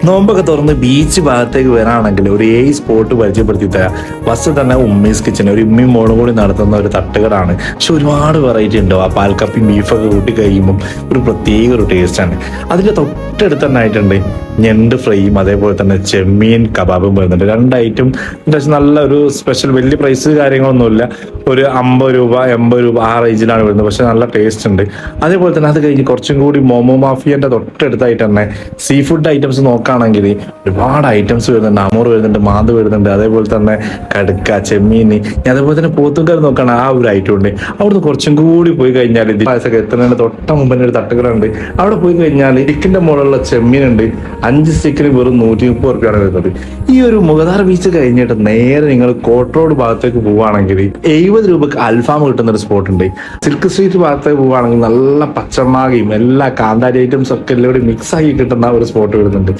നോമ്പൊക്കെ തുറന്ന് ബീച്ച് ഭാഗത്തേക്ക് വരാണെങ്കിൽ ഒരു സ്പോട്ട് പരിചയപ്പെടുത്തി തരാം. ബസ് തന്നെ ഉമ്മീസ് കിച്ചൺ, ഒരു ഉമ്മയും മോളും കൂടി നടത്തുന്ന ഒരു തട്ടുകടാണ്. പക്ഷെ ഒരുപാട് വെറൈറ്റി ഉണ്ടാവും. ആ പാൽക്കപ്പയും ബീഫൊക്കെ കൂട്ടി കഴിയുമ്പം ഒരു പ്രത്യേക ഒരു ടേസ്റ്റാണ്. അതിൻ്റെ തൊട്ടടുത്ത് തന്നെ ആയിട്ടുണ്ട് ഞണ്ട് ഫ്രൈയും അതേപോലെ തന്നെ ചെമ്മീൻ കബാബും വരുന്നുണ്ട്. രണ്ട് ഐറ്റം നല്ല ഒരു സ്പെഷ്യൽ, വലിയ പ്രൈസ് കാര്യങ്ങളൊന്നുമില്ല. ഒരു 50 രൂപ 80 രൂപ ആ റേഞ്ചിലാണ് വരുന്നത്. പക്ഷെ നല്ല ടേസ്റ്റ് ഉണ്ട്. അതേപോലെ തന്നെ അത് കഴിഞ്ഞ് കുറച്ചും കൂടി മോമോ മാഫിയന്റെ തൊട്ടടുത്തായിട്ട് തന്നെ സീ ഫുഡ് ഐറ്റംസ് നോക്കുകയാണെങ്കിൽ ഒരുപാട് ഐറ്റംസ് വരുന്നുണ്ട്. അമൂർ വരുന്നുണ്ട്, മാന്ത് വരുന്നുണ്ട്, അതേപോലെ തന്നെ കടുക്ക, ചെമ്മീൻ, അതേപോലെ തന്നെ പോത്തുകാർ നോക്കുകയാണ് ആ ഒരു ഐറ്റം ഉണ്ട്. അവിടുന്ന് കുറച്ചും കൂടി പോയി കഴിഞ്ഞാൽ പായസമൊക്കെ എത്തുന്നതിന് തൊട്ട മുമ്പിന് ഒരു തട്ടുകടുണ്ട്. അവിടെ പോയി കഴിഞ്ഞാൽ ഇടിക്കിന്റെ മുകളിലുള്ള ചെമ്മീനുണ്ട്. 5 സ്റ്റിക്കിന് വെറും 130 റുപ്യാണ് വരുന്നത്. ഈ ഒരു മുഗദാർ ബീച്ച് കഴിഞ്ഞിട്ട് നേരെ നിങ്ങൾ കോട്ട് റോഡ് ഭാഗത്തേക്ക് പോവുകയാണെങ്കിൽ 70 രൂപക്ക് അൽഫാം കിട്ടുന്ന ഒരു സ്പോട്ട് ഉണ്ട്. സിൽക്ക് സ്ട്രീറ്റ് ഭാഗത്തേക്ക് പോവുകയാണെങ്കിൽ നല്ല പച്ചമാകയും എല്ലാ കാന്താരി ഐറ്റംസ് ഒക്കെ എല്ലാം കൂടി മിക്സ് ആക്കി കിട്ടുന്ന ഒരു സ്പോട്ട് വരുന്നുണ്ട്.